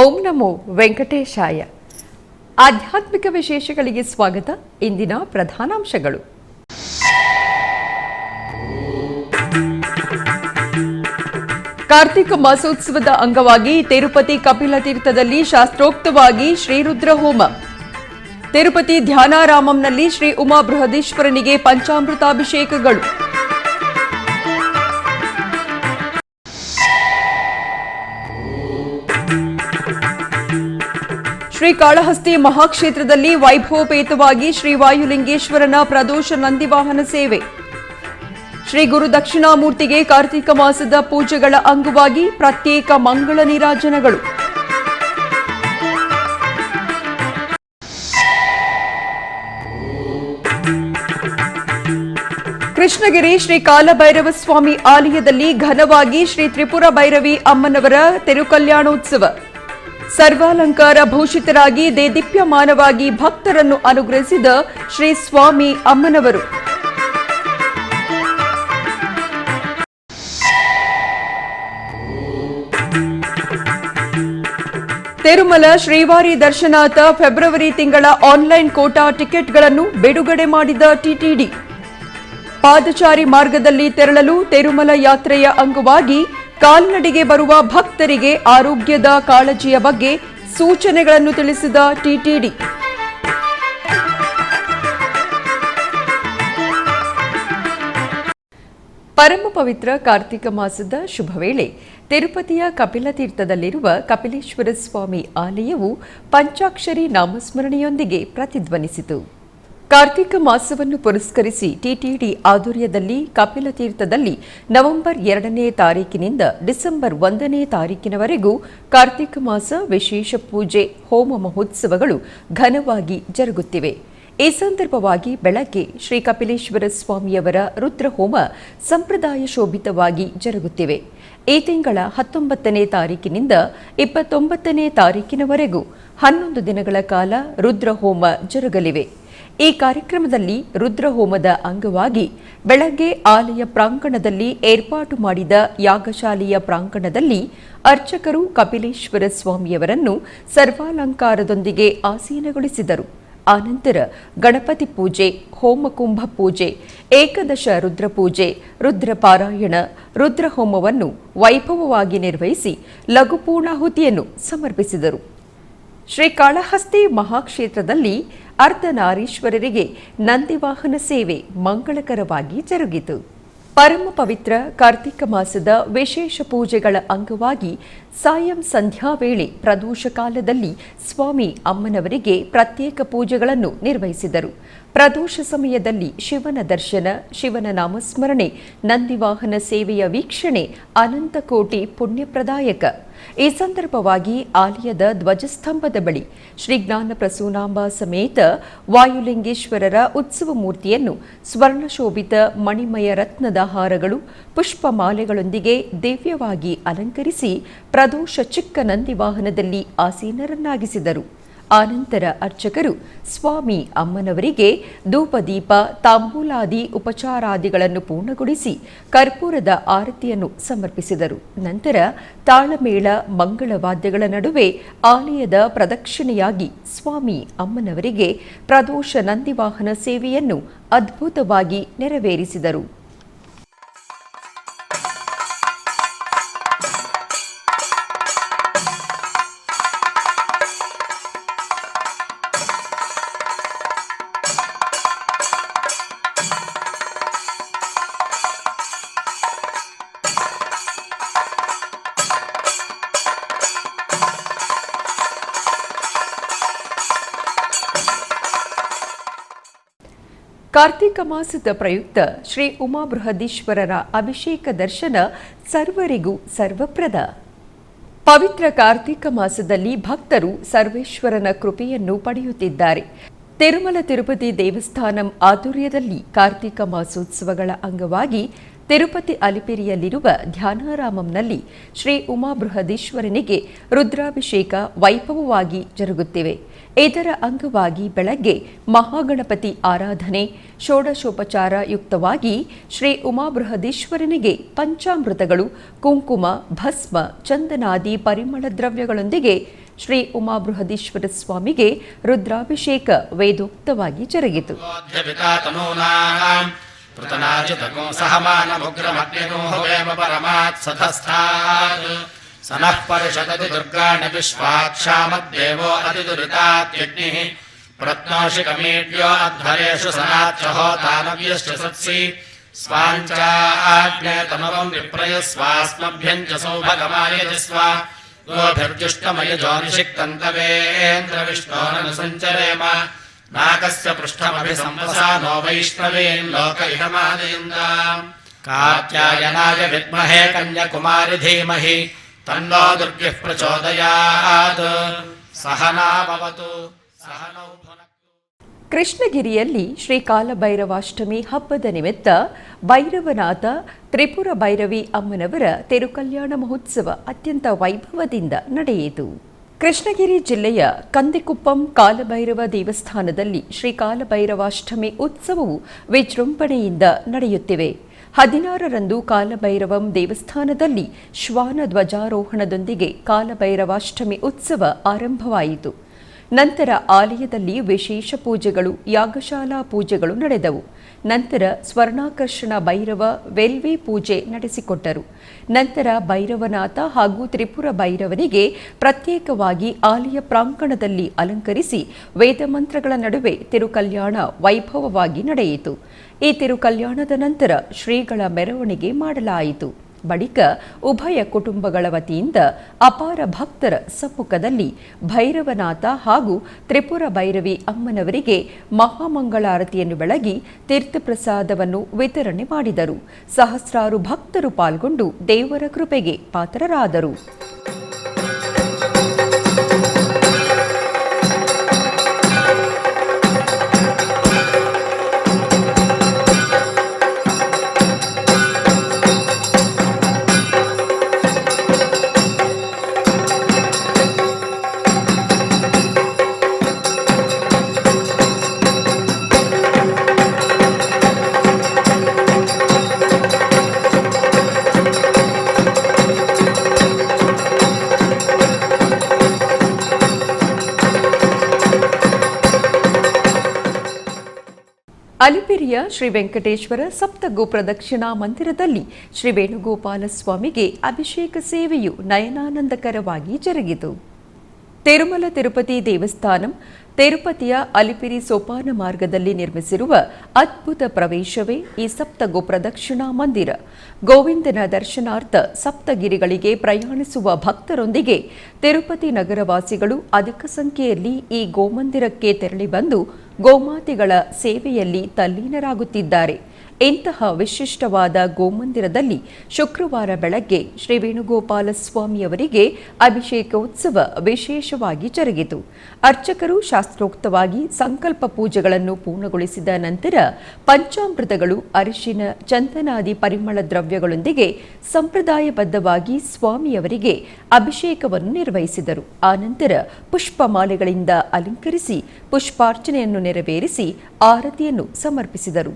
ಓಂ ನಮೋ ವೆಂಕಟೇಶಾಯ. ಆಧ್ಯಾತ್ಮಿಕ ವಿಶೇಷಗಳಿಗೆ ಸ್ವಾಗತ. ಇಂದಿನ ಪ್ರಧಾನಾಂಶಗಳು. ಕಾರ್ತಿಕ ಮಾಸೋತ್ಸವದ ಅಂಗವಾಗಿ ತಿರುಪತಿ ಕಪಿಲ ತೀರ್ಥದಲ್ಲಿ ಶಾಸ್ತ್ರೋಕ್ತವಾಗಿ ಶ್ರೀರುದ್ರ ಹೋಮ. ತಿರುಪತಿ ಧ್ಯಾನಾರಾಮಂನಲ್ಲಿ ಶ್ರೀ ಉಮಾ ಬೃಹದೀಶ್ವರನಿಗೆ ಪಂಚಾಮೃತಾಭಿಷೇಕಗಳು. ಶ್ರೀಕಾಳಹಸ್ತಿ ಮಹಾಕ್ಷೇತ್ರದಲ್ಲಿ ವೈಭವಪೇತವಾಗಿ ಶ್ರೀ ವಾಯುಲಿಂಗೇಶ್ವರನ ಪ್ರದೋಷ ನಂದಿವಾಹನ ಸೇವೆ. ಶ್ರೀ ಗುರು ದಕ್ಷಿಣಾಮೂರ್ತಿಗೆ ಕಾರ್ತಿಕ ಮಾಸದ ಪೂಜೆಗಳ ಅಂಗವಾಗಿ ಪ್ರತ್ಯೇಕ ಮಂಗಳ ನೀರಾಜನಗಳು. ಕೃಷ್ಣಗಿರಿ ಶ್ರೀ ಕಾಲಭೈರವ ಸ್ವಾಮಿ ಆಲಯದಲ್ಲಿ ಘನವಾಗಿ ಶ್ರೀ ತ್ರಿಪುರ ಭೈರವಿ ಅಮ್ಮನವರ ತಿರುಕಲ್ಯಾಣೋತ್ಸವ. ಸರ್ವಾಲಂಕಾರ ಭೂಷಿತರಾಗಿ ದೇದೀಪ್ಯಮಾನವಾಗಿ ಭಕ್ತರನ್ನು ಅನುಗ್ರಹಿಸಿದ ಶ್ರೀ ಸ್ವಾಮಿ ಅಮ್ಮನವರು. ತಿರುಮಲ ಶ್ರೀವಾರಿ ದರ್ಶನಾರ್ಥ ಫೆಬ್ರವರಿ ತಿಂಗಳ ಆನ್ಲೈನ್ ಕೋಟಾ ಟಿಕೆಟ್ಗಳನ್ನು ಬಿಡುಗಡೆ ಮಾಡಿದ ಟಿಟಿಡಿ. ಪಾದಚಾರಿ ಮಾರ್ಗದಲ್ಲಿ ತೆರಳಲು ತಿರುಮಲ ಯಾತ್ರೆಯ ಅಂಗವಾಗಿ ಕಾಲ್ನಡಿಗೆ ಬರುವ ಭಕ್ತರಿಗೆ ಆರೋಗ್ಯದ ಕಾಳಜಿಯ ಬಗ್ಗೆ ಸೂಚನೆಗಳನ್ನು ತಿಳಿಸಿದ ಟಿಟಿಡಿ. ಪರಮ ಪವಿತ್ರ ಕಾರ್ತಿಕ ಮಾಸದ ಶುಭ ವೇಳೆ ತಿರುಪತಿಯ ಕಪಿಲ ತೀರ್ಥದಲ್ಲಿರುವ ಕಪಿಲೇಶ್ವರ ಸ್ವಾಮಿ ಆಲಯವು ಪಂಚಾಕ್ಷರಿ ನಾಮಸ್ಮರಣೆಯೊಂದಿಗೆ ಪ್ರತಿಧ್ವನಿಸಿತು. ಕಾರ್ತಿಕ ಮಾಸವನ್ನು ಪುರಸ್ಕರಿಸಿ ಟಿಟಿಡಿ ಆಧ್ವರ್ಯದಲ್ಲಿ ಕಪಿಲ ತೀರ್ಥದಲ್ಲಿ ನವೆಂಬರ್ 2ನೇ ತಾರೀಕಿನಿಂದ ಡಿಸೆಂಬರ್ 1ನೇ ತಾರೀಕಿನವರೆಗೂ ಕಾರ್ತಿಕ ಮಾಸ ವಿಶೇಷ ಪೂಜೆ ಹೋಮ ಮಹೋತ್ಸವಗಳು ಘನವಾಗಿ ಜರುಗುತ್ತಿವೆ. ಈ ಸಂದರ್ಭವಾಗಿ ಬೆಳಗ್ಗೆ ಶ್ರೀ ಕಪಿಲೇಶ್ವರ ಸ್ವಾಮಿಯವರ ರುದ್ರಹೋಮ ಸಂಪ್ರದಾಯ ಶೋಭಿತವಾಗಿ ಜರುಗುತ್ತಿವೆ. ಈ ತಿಂಗಳ 19ನೇ ತಾರೀಕಿನಿಂದ 29ನೇ ತಾರೀಕಿನವರೆಗೂ 11 ದಿನಗಳ ಕಾಲ ರುದ್ರಹೋಮ ಜರುಗಲಿವೆ. ಈ ಕಾರ್ಯಕ್ರಮದಲ್ಲಿ ರುದ್ರಹೋಮದ ಅಂಗವಾಗಿ ಬೆಳಗ್ಗೆ ಆಲಯ ಪ್ರಾಂಗಣದಲ್ಲಿ ಏರ್ಪಾಟು ಮಾಡಿದ ಯಾಗಶಾಲೆಯ ಪ್ರಾಂಗಣದಲ್ಲಿ ಅರ್ಚಕರು ಕಪಿಲೇಶ್ವರ ಸ್ವಾಮಿಯವರನ್ನು ಸರ್ವಾಲಂಕಾರದೊಂದಿಗೆ ಆಸೀನಗೊಳಿಸಿದರು. ಆನಂತರ ಗಣಪತಿ ಪೂಜೆ, ಹೋಮಕುಂಭ ಪೂಜೆ, ಏಕದಶ ರುದ್ರ ಪೂಜೆ, ರುದ್ರ ಪಾರಾಯಣ, ರುದ್ರಹೋಮವನ್ನು ವೈಭವವಾಗಿ ನಿರ್ವಹಿಸಿ ಲಘುಪೂರ್ಣಾಹುತಿಯನ್ನು ಸಮರ್ಪಿಸಿದರು. ಶ್ರೀಕಾಳಹಸ್ತಿ ಮಹಾಕ್ಷೇತ್ರದಲ್ಲಿ ಅರ್ಧನಾರೀಶ್ವರರಿಗೆ ನಂದಿವಾಹನ ಸೇವೆ ಮಂಗಳಕರವಾಗಿ ಜರುಗಿತು. ಪರಮ ಪವಿತ್ರ ಕಾರ್ತಿಕ ಮಾಸದ ವಿಶೇಷ ಪೂಜೆಗಳ ಅಂಗವಾಗಿ ಸಾಯಂ ಸಂಧ್ಯಾ ವೇಳೆ ಪ್ರದೋಷ ಕಾಲದಲ್ಲಿ ಸ್ವಾಮಿ ಅಮ್ಮನವರಿಗೆ ಪ್ರತ್ಯೇಕ ಪೂಜೆಗಳನ್ನು ನಿರ್ವಹಿಸಿದರು. ಪ್ರದೋಷ ಸಮಯದಲ್ಲಿ ಶಿವನ ದರ್ಶನ, ಶಿವನ ನಾಮಸ್ಮರಣೆ, ನಂದಿವಾಹನ ಸೇವೆಯ ವೀಕ್ಷಣೆ ಅನಂತಕೋಟಿ ಪುಣ್ಯಪ್ರದಾಯಕ. ಈ ಸಂದರ್ಭವಾಗಿ ಆಲಯದ ಧ್ವಜಸ್ತಂಭದ ಬಳಿ ಶ್ರೀ ಜ್ಞಾನ ಪ್ರಸೂನಾಂಬಾ ಸಮೇತ ವಾಯುಲಿಂಗೇಶ್ವರರ ಉತ್ಸವ ಮೂರ್ತಿಯನ್ನು ಸ್ವರ್ಣಶೋಭಿತ ಮಣಿಮಯ ರತ್ನದ ಹಾರಗಳು, ಪುಷ್ಪಮಾಲೆಗಳೊಂದಿಗೆ ದಿವ್ಯವಾಗಿ ಅಲಂಕರಿಸಿ ಪ್ರದೋಷ ಚಿಕ್ಕ ನಂದಿವಾಹನದಲ್ಲಿ ಆಸೀನರನ್ನಾಗಿಸಿದರು. ಆನಂತರ ಅರ್ಚಕರು ಸ್ವಾಮಿ ಅಮ್ಮನವರಿಗೆ ಧೂಪದೀಪ, ತಾಂಬೂಲಾದಿ ಉಪಚಾರಾದಿಗಳನ್ನು ಪೂರ್ಣಗೊಳಿಸಿ ಕರ್ಪೂರದ ಆರತಿಯನ್ನು ಸಮರ್ಪಿಸಿದರು. ನಂತರ ತಾಳಮೇಳ, ಮಂಗಳವಾದ್ಯಗಳ ನಡುವೆ ಆಲಯದ ಪ್ರದಕ್ಷಿಣೆಯಾಗಿ ಸ್ವಾಮಿ ಅಮ್ಮನವರಿಗೆ ಪ್ರದೋಷ ನಂದಿವಾಹನ ಸೇವೆಯನ್ನು ಅದ್ಭುತವಾಗಿ ನೆರವೇರಿಸಿದರು. ಕಾರ್ತಿಕ ಮಾಸದ ಪ್ರಯುಕ್ತ ಶ್ರೀ ಉಮಾ ಬೃಹದೀಶ್ವರರ ಅಭಿಷೇಕ ದರ್ಶನ ಸರ್ವರಿಗೂ ಸರ್ವಪ್ರದ. ಪವಿತ್ರ ಕಾರ್ತಿಕ ಮಾಸದಲ್ಲಿ ಭಕ್ತರು ಸರ್ವೇಶ್ವರನ ಕೃಪೆಯನ್ನು ಪಡೆಯುತ್ತಿದ್ದಾರೆ. ತಿರುಮಲ ತಿರುಪತಿ ದೇವಸ್ಥಾನಂ ಆಧ್ವರ್ಯದಲ್ಲಿ ಕಾರ್ತಿಕ ಮಾಸೋತ್ಸವಗಳ ಅಂಗವಾಗಿ ತಿರುಪತಿ ಅಲಿಪಿರಿಯಲ್ಲಿರುವ ಧ್ಯಾನಾರಾಮಂನಲ್ಲಿ ಶ್ರೀ ಉಮಾ ಬೃಹದೀಶ್ವರನಿಗೆ ರುದ್ರಾಭಿಷೇಕ ವೈಭವವಾಗಿ ಜರುಗುತ್ತಿವೆ. ಇದರ ಅಂಗವಾಗಿ ಬೆಳಗ್ಗೆ ಮಹಾಗಣಪತಿ ಆರಾಧನೆ, ಷೋಡಶೋಪಚಾರ ಯುಕ್ತವಾಗಿ ಶ್ರೀ ಉಮಾ ಬೃಹದೀಶ್ವರನಿಗೆ ಪಂಚಾಮೃತಗಳು, ಕುಂಕುಮ, ಭಸ್ಮ, ಚಂದನಾದಿ ಪರಿಮಳ ದ್ರವ್ಯಗಳೊಂದಿಗೆ ಶ್ರೀ ಉಮಾ ಬೃಹದೀಶ್ವರ ಸ್ವಾಮಿಗೆ ರುದ್ರಾಭಿಷೇಕ ವೇದೋಕ್ತವಾಗಿ ಜರುಗಿತು. ಸನಃ ಪರಿಷದತಿ ದುರ್ಗಾಣಿ ವಿಶ್ವಾಕ್ಷಾಮದ್ದೇವೋ ಅತಿದುರಿತಾತ್ಯಗ್ನಿಃ ಪ್ರತ್ನೋಷಿಕಮೀಡ್ಯೋ ಅಧ್ವರೇಷು ಸನಾಚ್ಚ ಹೋತಾನವ್ಯಶ್ಚ ಸತ್ಸಿ ಸ್ವಾಂಚಾಗ್ನೇ ತನುವಂ ವಿಪ್ರಯಸ್ವಾಸ್ಮಭ್ಯಂ ಚ ಸೌಭಗಮಾಯಜಸ್ವ ಗೋಭಿರ್ಜುಷ್ಟಮಯಜೋನಿಷಿಕ್ತಂತವೇಂದ್ರ ವಿಷ್ಣೋರನು ಸಂಚರೇಮ ನಾಕಸ್ಯ ಪೃಷ್ಠಮಭಿಸಂವಸಾ ನೋ ವೈಷ್ಣವೇನ್ ಲೋಕ ಇಹಮಾದಯಿಂದಾಂ ಕಾತ್ಯಾಯನಾಯ ವಿದ್ಮಹೇ ಕನ್ಯಾಕುಮಾರಿ ಧೀಮಹಿ ತನ್ನೋ ದುರ್ಗಿಃ ಪ್ರಚೋದಯಾತ್ ಸಹನಾ ಭವತು ಸಹನೌ ಭುನಕ್ತು. ಕೃಷ್ಣಗಿರಿಯಲ್ಲಿ ಶ್ರೀ ಕಾಲಭೈರವಾಷ್ಟಮಿ ಹಬ್ಬದ ನಿಮಿತ್ತ ಭೈರವನಾಥ ತ್ರಿಪುರ ಭೈರವಿ ಅಮ್ಮನವರ ತಿರುಕಲ್ಯಾಣ ಮಹೋತ್ಸವ ಅತ್ಯಂತ ವೈಭವದಿಂದ ನಡೆಯಿತು. ಕೃಷ್ಣಗಿರಿ ಜಿಲ್ಲೆಯ ಕಂದಿಕುಪ್ಪಂ ಕಾಲಭೈರವ ದೇವಸ್ಥಾನದಲ್ಲಿ ಶ್ರೀ ಕಾಲಭೈರವಾಷ್ಟಮಿ ಉತ್ಸವವು ವಿಜೃಂಭಣೆಯಿಂದ ನಡೆಯುತ್ತಿವೆ. 16ರಂದು ಕಾಲಭೈರವಂ ದೇವಸ್ಥಾನದಲ್ಲಿ ಶ್ವಾನ ಧ್ವಜಾರೋಹಣದೊಂದಿಗೆ ಕಾಲಭೈರವಾಷ್ಟಮಿ ಉತ್ಸವ ಆರಂಭವಾಯಿತು. ನಂತರ ಆಲಯದಲ್ಲಿ ವಿಶೇಷ ಪೂಜೆಗಳು, ಯಾಗಶಾಲಾ ಪೂಜೆಗಳು ನಡೆದವು. ನಂತರ ಸ್ವರ್ಣಾಕರ್ಷಣ ಭೈರವ ವೆಲ್ವಿ ಪೂಜೆ ನಡೆಸಿಕೊಟ್ಟರು. ನಂತರ ಭೈರವನಾಥ ಹಾಗೂ ತ್ರಿಪುರ ಭೈರವನಿಗೆ ಪ್ರತ್ಯೇಕವಾಗಿ ಆಲಯ ಪ್ರಾಂಗಣದಲ್ಲಿ ಅಲಂಕರಿಸಿ ವೇದಮಂತ್ರಗಳ ನಡುವೆ ತಿರುಕಲ್ಯಾಣ ವೈಭವವಾಗಿ ನಡೆಯಿತು. ಈ ತಿರುಕಲ್ಯಾಣದ ನಂತರ ಶ್ರೀಗಳ ಮೆರವಣಿಗೆ ಮಾಡಲಾಯಿತು. ಬಳಿಕ ಉಭಯ ಕುಟುಂಬಗಳ ವತಿಯಿಂದ ಅಪಾರ ಭಕ್ತರ ಸಮ್ಮುಖದಲ್ಲಿ ಭೈರವನಾಥ ಹಾಗೂ ತ್ರಿಪುರ ಭೈರವಿ ಅಮ್ಮನವರಿಗೆ ಮಹಾಮಂಗಳಾರತಿಯನ್ನು ಬೆಳಗಿ ತೀರ್ಥಪ್ರಸಾದವನ್ನು ವಿತರಣೆ ಮಾಡಿದರು. ಸಹಸ್ರಾರು ಭಕ್ತರು ಪಾಲ್ಗೊಂಡು ದೇವರ ಕೃಪೆಗೆ ಪಾತ್ರರಾದರು. ಅಲಿಪಿರಿಯ ಶ್ರೀ ವೆಂಕಟೇಶ್ವರ ಸಪ್ತಗೋ ಪ್ರದಕ್ಷಿಣಾ ಮಂದಿರದಲ್ಲಿ ಶ್ರೀ ವೇಣುಗೋಪಾಲ ಸ್ವಾಮಿಗೆ ಅಭಿಷೇಕ ಸೇವೆಯು ನಯನಾನಂದಕರವಾಗಿ ಜರುಗಿತು. ತಿರುಮಲ ತಿರುಪತಿ ದೇವಸ್ಥಾನಂ ತಿರುಪತಿಯ ಅಲಿಪಿರಿ ಸೋಪಾನ ಮಾರ್ಗದಲ್ಲಿ ನಿರ್ಮಿಸಿರುವ ಅದ್ಭುತ ಪ್ರವೇಶವೇ ಈ ಸಪ್ತಗೋ ಪ್ರದಕ್ಷಿಣಾ ಮಂದಿರ. ಗೋವಿಂದನ ದರ್ಶನಾರ್ಥ ಸಪ್ತಗಿರಿಗಳಿಗೆ ಪ್ರಯಾಣಿಸುವ ಭಕ್ತರೊಂದಿಗೆ ತಿರುಪತಿ ನಗರವಾಸಿಗಳು ಅಧಿಕ ಸಂಖ್ಯೆಯಲ್ಲಿ ಈ ಗೋಮಂದಿರಕ್ಕೆ ತೆರಳಿ ಬಂದು ಗೋಮಾತೆಗಳ ಸೇವೆಯಲ್ಲಿ ತಲ್ಲೀನರಾಗುತ್ತಿದ್ದಾರೆ. ಇಂತಹ ವಿಶಿಷ್ಟವಾದ ಗೋಮಂದಿರದಲ್ಲಿ ಶುಕ್ರವಾರ ಬೆಳಗ್ಗೆ ಶ್ರೀ ವೇಣುಗೋಪಾಲ ಸ್ವಾಮಿಯವರಿಗೆ ಅಭಿಷೇಕೋತ್ಸವ ವಿಶೇಷವಾಗಿ ಜರುಗಿತು. ಅರ್ಚಕರು ಶಾಸ್ತ್ರೋಕ್ತವಾಗಿ ಸಂಕಲ್ಪ ಪೂಜೆಗಳನ್ನು ಪೂರ್ಣಗೊಳಿಸಿದ ನಂತರ ಪಂಚಾಮೃತಗಳು, ಅರಿಶಿನ, ಚಂದನಾದಿ ಪರಿಮಳ ದ್ರವ್ಯಗಳೊಂದಿಗೆ ಸಂಪ್ರದಾಯಬದ್ಧವಾಗಿ ಸ್ವಾಮಿಯವರಿಗೆ ಅಭಿಷೇಕವನ್ನು ನಿರ್ವಹಿಸಿದರು. ಆನಂತರ ಪುಷ್ಪಮಾಲೆಗಳಿಂದ ಅಲಂಕರಿಸಿ ಪುಷ್ಪಾರ್ಚನೆಯನ್ನು ನೆರವೇರಿಸಿ ಆರತಿಯನ್ನು ಸಮರ್ಪಿಸಿದರು.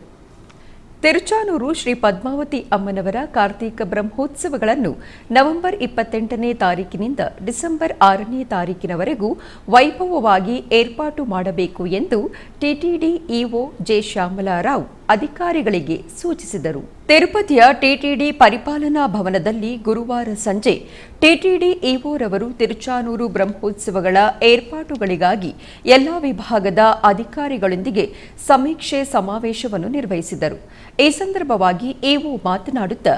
ತಿರುಚಾನೂರು ಶ್ರೀ ಪದ್ಮಾವತಿ ಅಮ್ಮನವರ ಕಾರ್ತಿಕ ಬ್ರಹ್ಮೋತ್ಸವಗಳನ್ನು ನವೆಂಬರ್ 28ನೇ ತಾರೀಕಿನಿಂದ ಡಿಸೆಂಬರ್ 6ನೇ ತಾರೀಕಿನವರೆಗೂ ವೈಭವವಾಗಿ ಏರ್ಪಾಟು ಮಾಡಬೇಕು ಎಂದು ಟಿಟಿಡಿ ಇಒ ಜೆ ಶ್ಯಾಮಲಾರಾವ್ ಅಧಿಕಾರಿಗಳಿಗೆ ಸೂಚಿಸಿದರು. ತಿರುಪತಿಯ ಟಿಟಿಡಿ ಪರಿಪಾಲನಾ ಭವನದಲ್ಲಿ ಗುರುವಾರ ಸಂಜೆ ಟಿಟಿಡಿ ಇಒರವರು ತಿರುಚಾನೂರು ಬ್ರಹ್ಮೋತ್ಸವಗಳ ಏರ್ಪಾಟುಗಳಿಗಾಗಿ ಎಲ್ಲಾ ವಿಭಾಗದ ಅಧಿಕಾರಿಗಳೊಂದಿಗೆ ಸಮೀಕ್ಷೆ ಸಮಾವೇಶವನ್ನು ನಿರ್ವಹಿಸಿದರು. ಈ ಸಂದರ್ಭವಾಗಿ ಇಒ ಮಾತನಾಡುತ್ತಾ,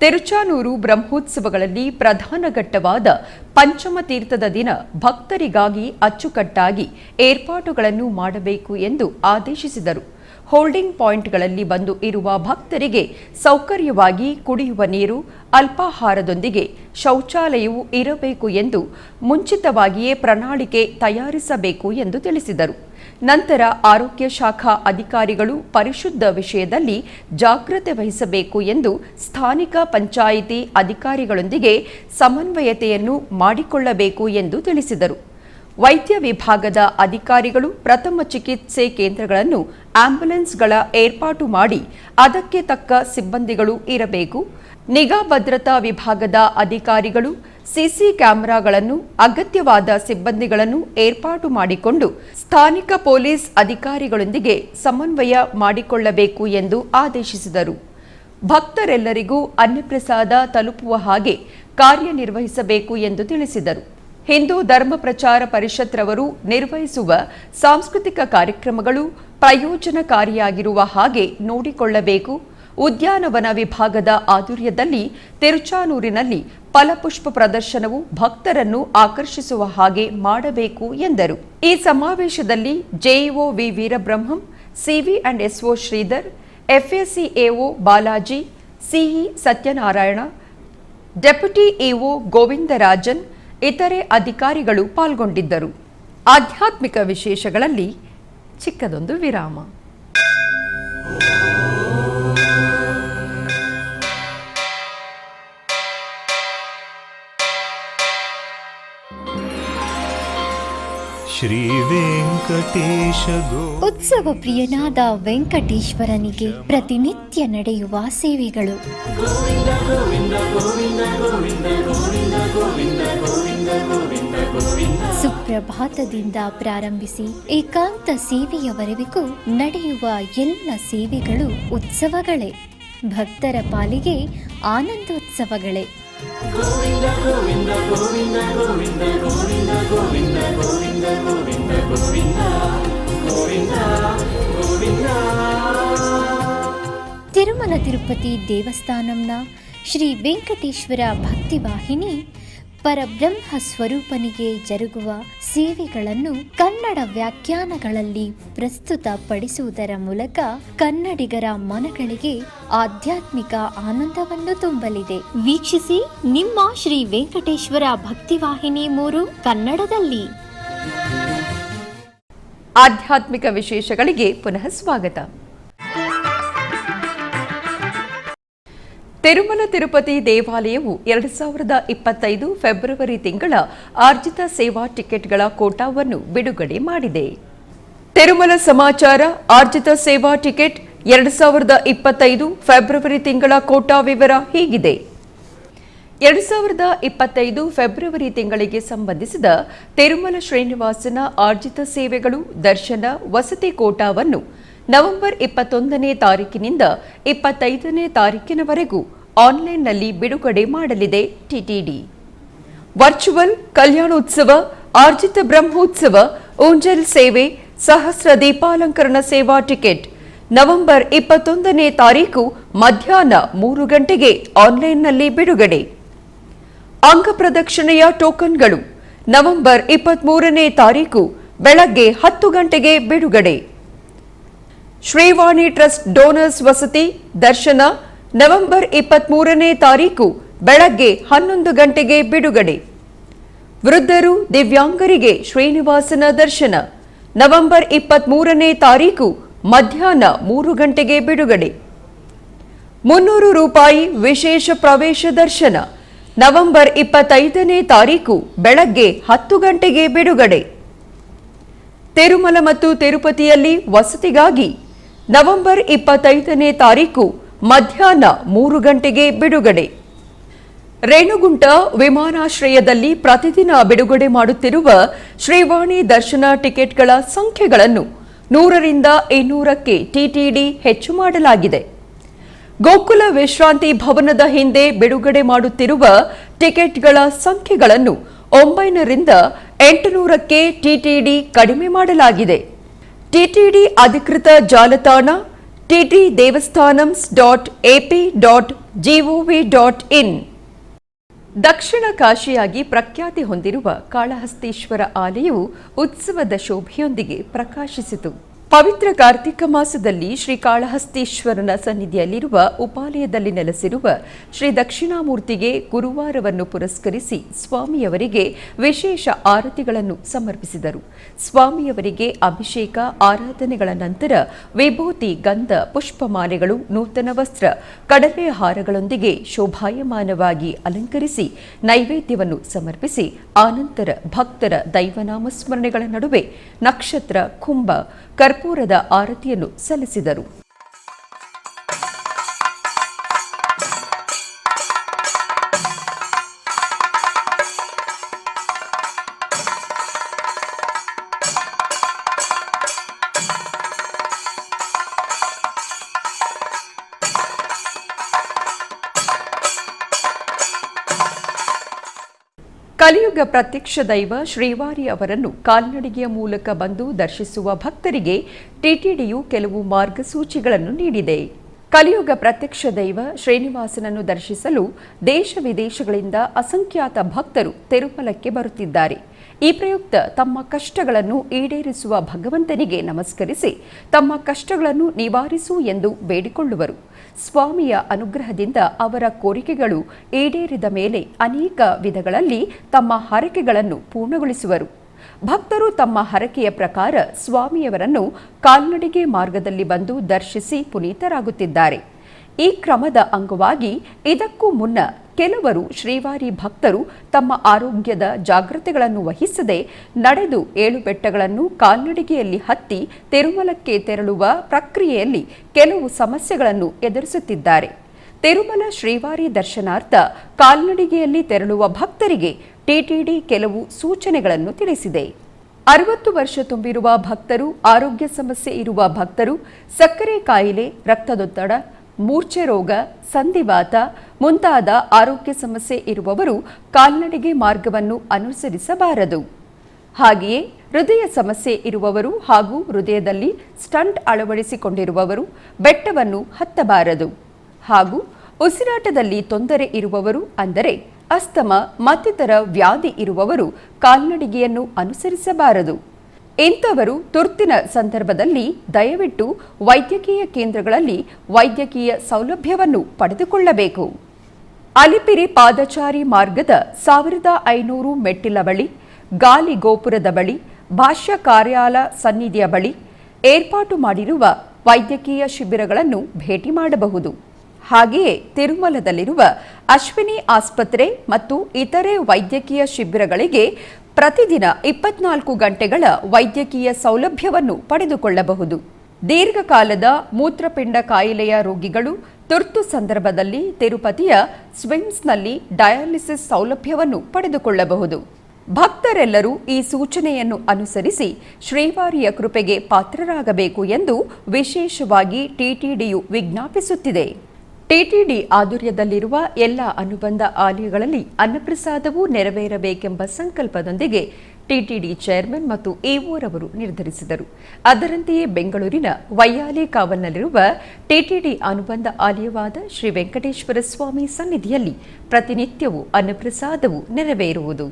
ತಿರುಚಾನೂರು ಬ್ರಹ್ಮೋತ್ಸವಗಳಲ್ಲಿ ಪ್ರಧಾನ ಘಟ್ಟವಾದ ಪಂಚಮ ತೀರ್ಥದ ದಿನ ಭಕ್ತರಿಗಾಗಿ ಅಚ್ಚುಕಟ್ಟಾಗಿ ಏರ್ಪಾಟುಗಳನ್ನು ಮಾಡಬೇಕು ಎಂದು ಆದೇಶಿಸಿದರು. ಹೋಲ್ಡಿಂಗ್ ಪಾಯಿಂಟ್ಗಳಲ್ಲಿ ಬಂದು ಇರುವ ಭಕ್ತರಿಗೆ ಸೌಕರ್ಯವಾಗಿ ಕುಡಿಯುವ ನೀರು, ಅಲ್ಪಾಹಾರದೊಂದಿಗೆ ಶೌಚಾಲಯವೂ ಇರಬೇಕು ಎಂದು ಮುಂಚಿತವಾಗಿಯೇ ಪ್ರಣಾಳಿಕೆ ತಯಾರಿಸಬೇಕು ಎಂದು ತಿಳಿಸಿದರು. ನಂತರ ಆರೋಗ್ಯ ಶಾಖಾ ಅಧಿಕಾರಿಗಳು ಪರಿಶುದ್ಧ ವಿಷಯದಲ್ಲಿ ಜಾಗ್ರತೆ ವಹಿಸಬೇಕು ಎಂದು ಸ್ಥಾನಿಕ ಪಂಚಾಯಿತಿ ಅಧಿಕಾರಿಗಳೊಂದಿಗೆ ಸಮನ್ವಯತೆಯನ್ನು ಮಾಡಿಕೊಳ್ಳಬೇಕು ಎಂದು ತಿಳಿಸಿದರು. ವೈದ್ಯ ವಿಭಾಗದ ಅಧಿಕಾರಿಗಳು ಪ್ರಥಮ ಚಿಕಿತ್ಸೆ ಕೇಂದ್ರಗಳನ್ನು ಆಂಬ್ಯುಲೆನ್ಸ್ಗಳ ಏರ್ಪಾಟು ಮಾಡಿ ಅದಕ್ಕೆ ತಕ್ಕ ಸಿಬ್ಬಂದಿಗಳು ಇರಬೇಕು. ನಿಗಾ ಭದ್ರತಾ ವಿಭಾಗದ ಅಧಿಕಾರಿಗಳು ಸಿಸಿ ಕ್ಯಾಮೆರಾಗಳನ್ನು ಅಗತ್ಯವಾದ ಸಿಬ್ಬಂದಿಗಳನ್ನು ಏರ್ಪಾಟು ಮಾಡಿಕೊಂಡು ಸ್ಥಾನಿಕ ಪೊಲೀಸ್ ಅಧಿಕಾರಿಗಳೊಂದಿಗೆ ಸಮನ್ವಯ ಮಾಡಿಕೊಳ್ಳಬೇಕು ಎಂದು ಆದೇಶಿಸಿದರು. ಭಕ್ತರೆಲ್ಲರಿಗೂ ಅನ್ನಪ್ರಸಾದ ತಲುಪುವ ಹಾಗೆ ಕಾರ್ಯನಿರ್ವಹಿಸಬೇಕು ಎಂದು ತಿಳಿಸಿದರು. ಹಿಂದೂ ಧರ್ಮ ಪ್ರಚಾರ ಪರಿಷತ್ ರವರು ನಿರ್ವಹಿಸುವ ಸಾಂಸ್ಕೃತಿಕ ಕಾರ್ಯಕ್ರಮಗಳು ಪ್ರಯೋಜನಕಾರಿಯಾಗಿರುವ ಹಾಗೆ ನೋಡಿಕೊಳ್ಳಬೇಕು. ಉದ್ಯಾನವನ ವಿಭಾಗದ ಆಧ್ವರ್ಯದಲ್ಲಿ ತಿರುಚಾನೂರಿನಲ್ಲಿ ಫಲಪುಷ್ಪ ಪ್ರದರ್ಶನವು ಭಕ್ತರನ್ನು ಆಕರ್ಷಿಸುವ ಹಾಗೆ ಮಾಡಬೇಕು ಎಂದರು. ಈ ಸಮಾವೇಶದಲ್ಲಿ JEO V Veerabrahmam, CV and SO Sridhar, FACAO Balaji, CE Satyanarayana, deputy EO Govindarajan, ಇತರೆ ಅಧಿಕಾರಿಗಳು ಪಾಲ್ಗೊಂಡಿದ್ದರು. ಆಧ್ಯಾತ್ಮಿಕ ವಿಶೇಷಗಳಲ್ಲಿ ಚಿಕ್ಕದೊಂದು ವಿರಾಮ. ಶ್ರೀ ವೆಂಕಟೇಶ ಉತ್ಸವ ಪ್ರಿಯನಾದ ವೆಂಕಟೇಶ್ವರನಿಗೆ ಪ್ರತಿನಿತ್ಯ ನಡೆಯುವ ಸೇವೆಗಳು. ಸುಪ್ರಭಾತದಿಂದ ಪ್ರಾರಂಭಿಸಿ ಏಕಾಂತ ಸೇವೆಯವರೆಗೂ ನಡೆಯುವ ಎಲ್ಲ ಸೇವೆಗಳು ಉತ್ಸವಗಳೇ. ಭಕ್ತರ ಪಾಲಿಗೆ ಆನಂದೋತ್ಸವಗಳೇ. ತಿರುಮಲ ತಿರುಪತಿ ದೇವಸ್ಥಾನಂನ ಶ್ರೀ ವೆಂಕಟೇಶ್ವರ ಭಕ್ತಿವಾಹಿನಿ ಪರಬ್ರಹ್ಮ ಸ್ವರೂಪನಿಗೆ ಜರುಗುವ ಸೇವೆಗಳನ್ನು ಕನ್ನಡ ವ್ಯಾಖ್ಯಾನಗಳಲ್ಲಿ ಪ್ರಸ್ತುತಪಡಿಸುವುದರ ಮೂಲಕ ಕನ್ನಡಿಗರ ಮನಗಳಿಗೆ ಆಧ್ಯಾತ್ಮಿಕ ಆನಂದವನ್ನು ತುಂಬಲಿದೆ. ವೀಕ್ಷಿಸಿ ನಿಮ್ಮ ಶ್ರೀ ವೆಂಕಟೇಶ್ವರ ಭಕ್ತಿವಾಹಿನಿ 3 ಕನ್ನಡದಲ್ಲಿ. ಆಧ್ಯಾತ್ಮಿಕ ವಿಶೇಷಗಳಿಗೆ ಪುನಃ ಸ್ವಾಗತ. ತಿರುಮಲ ತಿರುಪತಿ ದೇವಾಲಯವು 2025 ಫೆಬ್ರವರಿ ತಿಂಗಳ ಆರ್ಜಿತ ಸೇವಾ ಟಿಕೆಟ್ಗಳ ಕೋಟಾವನ್ನು ಬಿಡುಗಡೆ ಮಾಡಿದೆ. ತಿರುಮಲ ಸಮಾಚಾರ ಆರ್ಜಿತ ಸೇವಾ ಟಿಕೆಟ್ 2025 ಫೆಬ್ರವರಿ ತಿಂಗಳ ಕೋಟಾ ವಿವರ ಹೀಗಿದೆ. 2025 ಫೆಬ್ರವರಿ ತಿಂಗಳಿಗೆ ಸಂಬಂಧಿಸಿದ ತಿರುಮಲ ಶ್ರೀನಿವಾಸನ ಆರ್ಜಿತ ಸೇವೆಗಳು, ದರ್ಶನ, ವಸತಿ ಕೋಟಾವನ್ನು ನವೆಂಬರ್ 21ನೇ ತಾರೀಕಿನಿಂದ 25ನೇ ತಾರೀಕಿನವರೆಗೂ ಆನ್ಲೈನ್ನಲ್ಲಿ ಬಿಡುಗಡೆ ಮಾಡಲಿದೆ ಟಿಟಿಡಿ. ವರ್ಚುವಲ್ ಕಲ್ಯಾಣೋತ್ಸವ, ಆರ್ಜಿತ ಬ್ರಹ್ಮೋತ್ಸವ, ಊಂಜಲ್ ಸೇವೆ, ಸಹಸ್ರ ದೀಪಾಲಂಕರಣ ಸೇವಾ ಟಿಕೆಟ್ ನವೆಂಬರ್ 21ನೇ ತಾರೀಕು ಮಧ್ಯಾಹ್ನ 3 ಗಂಟೆಗೆ ಆನ್ಲೈನ್ನಲ್ಲಿ ಬಿಡುಗಡೆ. ಅಂಗಪ್ರದಕ್ಷಿಣೆಯ ಟೋಕನ್ಗಳು ನವೆಂಬರ್ 23ನೇ ತಾರೀಕು ಬೆಳಗ್ಗೆ 10 ಗಂಟೆಗೆ ಬಿಡುಗಡೆ. ಶ್ರೀವಾಣಿ ಟ್ರಸ್ಟ್ ಡೋನರ್ಸ್ ವಸತಿ ದರ್ಶನ ನವೆಂಬರ್ 23ನೇ ತಾರೀಕು ಬೆಳಗ್ಗೆ 11 ಗಂಟೆಗೆ ಬಿಡುಗಡೆ. ವೃದ್ಧರು, ದಿವ್ಯಾಂಗರಿಗೆ ಶ್ರೀನಿವಾಸನ ದರ್ಶನ ನವೆಂಬರ್ 23ನೇ ತಾರೀಕು ಮಧ್ಯಾಹ್ನ 3 ಗಂಟೆಗೆ ಬಿಡುಗಡೆ. 300 ರೂಪಾಯಿ ವಿಶೇಷ ಪ್ರವೇಶ ದರ್ಶನ ನವೆಂಬರ್ 25ನೇ ತಾರೀಕು ಬೆಳಗ್ಗೆ 10 ಗಂಟೆಗೆ ಬಿಡುಗಡೆ. ತಿರುಮಲ ಮತ್ತು ತಿರುಪತಿಯಲ್ಲಿ ವಸತಿಗಾಗಿ ನವೆಂಬರ್ 25ನೇ ತಾರೀಕು ಮಧ್ಯಾಹ್ನ 3 ಗಂಟೆಗೆ ಬಿಡುಗಡೆ. ರೇಣುಗುಂಟ ವಿಮಾನಾಶ್ರಯದಲ್ಲಿ ಪ್ರತಿದಿನ ಬಿಡುಗಡೆ ಮಾಡುತ್ತಿರುವ ಶ್ರೀವಾಣಿ ದರ್ಶನ ಟಿಕೆಟ್ಗಳ ಸಂಖ್ಯೆಗಳನ್ನು 100ರಿಂದ 200ಕ್ಕೆ ಟಿಟಿಡಿ ಹೆಚ್ಚು ಮಾಡಲಾಗಿದೆ. ಗೋಕುಲ ವಿಶ್ರಾಂತಿ ಭವನದ ಹಿಂದೆ ಬಿಡುಗಡೆ ಮಾಡುತ್ತಿರುವ ಟಿಕೆಟ್ಗಳ ಸಂಖ್ಯೆಗಳನ್ನು 900ರಿಂದ 800ಕ್ಕೆ ಟಿಟಿಡಿ ಕಡಿಮೆ ಮಾಡಲಾಗಿದೆ. ಟಿಟಿಡಿ ಅಧಿಕೃತ ಜಾಲತಾಣ ttdevastanams.ap.gov.in. ದಕ್ಷಿಣ ಕಾಶಿಯಾಗಿ ಪ್ರಖ್ಯಾತಿ ಹೊಂದಿರುವ ಕಾಳಹಸ್ತೀಶ್ವರ ಆಲಯವು ಉತ್ಸವದ ಶೋಭೆಯೊಂದಿಗೆ ಪ್ರಕಾಶಿಸಿತು. ಪವಿತ್ರ ಕಾರ್ತಿಕ ಮಾಸದಲ್ಲಿ ಶ್ರೀಕಾಳಹಸ್ತೀಶ್ವರನ ಸನ್ನಿಧಿಯಲ್ಲಿರುವ ಉಪಾಲಯದಲ್ಲಿ ನೆಲೆಸಿರುವ ಶ್ರೀ ದಕ್ಷಿಣಾಮೂರ್ತಿಗೆ ಗುರುವಾರವನ್ನು ಪುರಸ್ಕರಿಸಿ ಸ್ವಾಮಿಯವರಿಗೆ ವಿಶೇಷ ಆರತಿಗಳನ್ನು ಸಮರ್ಪಿಸಿದರು. ಸ್ವಾಮಿಯವರಿಗೆ ಅಭಿಷೇಕ ಆರಾಧನೆಗಳ ನಂತರ ವಿಭೂತಿ, ಗಂಧ, ಪುಷ್ಪಮಾಲೆಗಳು, ನೂತನ ವಸ್ತ್ರ, ಕಡಲೆ ಹಾರಗಳೊಂದಿಗೆ ಶೋಭಾಯಮಾನವಾಗಿ ಅಲಂಕರಿಸಿ ನೈವೇದ್ಯವನ್ನು ಸಮರ್ಪಿಸಿ ಆನಂತರ ಭಕ್ತರ ದೈವನಾಮಸ್ಮರಣೆಗಳ ನಡುವೆ ನಕ್ಷತ್ರ, ಕುಂಭ, ಕರ್ಪೂರದ ಆರತಿಯನ್ನು ಸಲ್ಲಿಸಿದರು. ಕಲಿಯುಗ ಪ್ರತ್ಯಕ್ಷ ದೈವ ಶ್ರೀವಾರಿ ಅವರನ್ನು ಕಾಲ್ನಡಿಗೆಯ ಮೂಲಕ ಬಂದು ದರ್ಶಿಸುವ ಭಕ್ತರಿಗೆ ಟಿಟಿಡಿಯು ಕೆಲವು ಮಾರ್ಗಸೂಚಿಗಳನ್ನು ನೀಡಿದೆ. ಕಲಿಯುಗ ಪ್ರತ್ಯಕ್ಷ ದೈವ ಶ್ರೀನಿವಾಸನನ್ನು ದರ್ಶಿಸಲು ದೇಶ ವಿದೇಶಗಳಿಂದ ಅಸಂಖ್ಯಾತ ಭಕ್ತರು ತಿರುಮಲಕ್ಕೆ ಬರುತ್ತಿದ್ದಾರೆ. ಈ ಪ್ರಯುಕ್ತ ತಮ್ಮ ಕಷ್ಟಗಳನ್ನು ಈಡೇರಿಸುವ ಭಗವಂತನಿಗೆ ನಮಸ್ಕರಿಸಿ ತಮ್ಮ ಕಷ್ಟಗಳನ್ನು ನಿವಾರಿಸು ಎಂದು ಬೇಡಿಕೊಳ್ಳುವರು. ಸ್ವಾಮಿಯ ಅನುಗ್ರಹದಿಂದ ಅವರ ಕೋರಿಕೆಗಳು ಈಡೇರಿದ ಮೇಲೆ ಅನೇಕ ವಿಧಗಳಲ್ಲಿ ತಮ್ಮ ಹರಕೆಗಳನ್ನು ಪೂರ್ಣಗೊಳಿಸುವರು. ಭಕ್ತರು ತಮ್ಮ ಹರಕೆಯ ಪ್ರಕಾರ ಸ್ವಾಮಿಯವರನ್ನು ಕಾಲ್ನಡಿಗೆ ಮಾರ್ಗದಲ್ಲಿ ಬಂದು ದರ್ಶಿಸಿ ಪುನೀತರಾಗುತ್ತಿದ್ದಾರೆ. ಈ ಕ್ರಮದ ಅಂಗವಾಗಿ ಇದಕ್ಕೂ ಮುನ್ನ ಕೆಲವರು ಶ್ರೀವಾರಿ ಭಕ್ತರು ತಮ್ಮ ಆರೋಗ್ಯದ ಜಾಗ್ರತೆಗಳನ್ನು ವಹಿಸದೆ ನಡೆದು 7 ಬೆಟ್ಟಗಳನ್ನು ಕಾಲ್ನಡಿಗೆಯಲ್ಲಿ ಹತ್ತಿ ತಿರುಮಲಕ್ಕೆ ತೆರಳುವ ಪ್ರಕ್ರಿಯೆಯಲ್ಲಿ ಕೆಲವು ಸಮಸ್ಯೆಗಳನ್ನು ಎದುರಿಸುತ್ತಿದ್ದಾರೆ. ತಿರುಮಲ ಶ್ರೀವಾರಿ ದರ್ಶನಾರ್ಥ ಕಾಲ್ನಡಿಗೆಯಲ್ಲಿ ತೆರಳುವ ಭಕ್ತರಿಗೆ ಟಿಟಿಡಿ ಕೆಲವು ಸೂಚನೆಗಳನ್ನು ತಿಳಿಸಿದೆ. 60 ವರ್ಷ ತುಂಬಿರುವ ಭಕ್ತರು, ಆರೋಗ್ಯ ಸಮಸ್ಯೆ ಇರುವ ಭಕ್ತರು, ಸಕ್ಕರೆ ಕಾಯಿಲೆ, ರಕ್ತದೊತ್ತಡ, ಮೂರ್ಛೆ ರೋಗ, ಸಂಧಿವಾತ ಮುಂತಾದ ಆರೋಗ್ಯ ಸಮಸ್ಯೆ ಇರುವವರು ಕಾಲ್ನಡಿಗೆ ಮಾರ್ಗವನ್ನು ಅನುಸರಿಸಬಾರದು. ಹಾಗೆಯೇ ಹೃದಯ ಸಮಸ್ಯೆ ಇರುವವರು ಹಾಗೂ ಹೃದಯದಲ್ಲಿ ಸ್ಟಂಟ್ ಅಳವಡಿಸಿಕೊಂಡಿರುವವರು ಬೆಟ್ಟವನ್ನು ಹತ್ತಬಾರದು. ಹಾಗೂ ಉಸಿರಾಟದಲ್ಲಿ ತೊಂದರೆ ಇರುವವರು, ಅಂದರೆ ಅಸ್ತಮ ಮತ್ತಿತರ ವ್ಯಾಧಿ ಇರುವವರು ಕಾಲ್ನಡಿಗೆಯನ್ನು ಅನುಸರಿಸಬಾರದು. ಇಂಥವರು ತುರ್ತಿನ ಸಂದರ್ಭದಲ್ಲಿ ದಯವಿಟ್ಟು ವೈದ್ಯಕೀಯ ಕೇಂದ್ರಗಳಲ್ಲಿ ವೈದ್ಯಕೀಯ ಸೌಲಭ್ಯವನ್ನು ಪಡೆದುಕೊಳ್ಳಬೇಕು. ಅಲಿಪಿರಿ ಪಾದಚಾರಿ ಮಾರ್ಗದ 1500 ಮೆಟ್ಟಿಲ ಬಳಿ, ಗಾಲಿ ಗೋಪುರದ ಬಳಿ, ಭಾಷ್ಯ ಕಾರ್ಯಾಲಯ ಸನ್ನಿಧಿಯ ಬಳಿ ಏರ್ಪಾಟು ಮಾಡಿರುವ ವೈದ್ಯಕೀಯ ಶಿಬಿರಗಳನ್ನು ಭೇಟಿ ಮಾಡಬಹುದು. ಹಾಗೆಯೇ ತಿರುಮಲದಲ್ಲಿರುವ ಅಶ್ವಿನಿ ಆಸ್ಪತ್ರೆ ಮತ್ತು ಇತರೆ ವೈದ್ಯಕೀಯ ಶಿಬಿರಗಳಿಗೆ ಪ್ರತಿದಿನ 24 ಗಂಟೆಗಳ ವೈದ್ಯಕೀಯ ಸೌಲಭ್ಯವನ್ನು ಪಡೆದುಕೊಳ್ಳಬಹುದು. ದೀರ್ಘಕಾಲದ ಮೂತ್ರಪಿಂಡ ಕಾಯಿಲೆಯ ರೋಗಿಗಳು ತುರ್ತು ಸಂದರ್ಭದಲ್ಲಿ ತಿರುಪತಿಯ ಸ್ವಿಮ್ಸ್ನಲ್ಲಿ ಡಯಾಲಿಸಿಸ್ ಸೌಲಭ್ಯವನ್ನು ಪಡೆದುಕೊಳ್ಳಬಹುದು. ಭಕ್ತರೆಲ್ಲರೂ ಈ ಸೂಚನೆಯನ್ನು ಅನುಸರಿಸಿ ಶ್ರೀವಾರಿಯ ಕೃಪೆಗೆ ಪಾತ್ರರಾಗಬೇಕು ಎಂದು ವಿಶೇಷವಾಗಿ ಟಿಟಿಡಿಯು ವಿಜ್ಞಾಪಿಸುತ್ತಿದೆ. ಟಿಟಿಡಿ ಆಧ್ವರ್ಯದಲ್ಲಿರುವ ಎಲ್ಲ ಅನುಬಂಧ ಆಲಯಗಳಲ್ಲಿ ಅನ್ನಪ್ರಸಾದವೂ ನೆರವೇರಬೇಕೆಂಬ ಸಂಕಲ್ಪದೊಂದಿಗೆ ಟಿಟಿಡಿ ಚೇರ್ಮನ್ ಮತ್ತು ಇಒರವರು ನಿರ್ಧರಿಸಿದರು. ಅದರಂತೆಯೇ ಬೆಂಗಳೂರಿನ ವೈಯಾಲಿ ಕಾವಲ್ನಲ್ಲಿರುವ ಟಿಟಿಡಿ ಅನುಬಂಧ ಆಲಯವಾದ ಶ್ರೀ ವೆಂಕಟೇಶ್ವರ ಸ್ವಾಮಿ ಸನ್ನಿಧಿಯಲ್ಲಿ ಪ್ರತಿನಿತ್ಯವೂ ಅನ್ನಪ್ರಸಾದವು ನೆರವೇರುವುದು.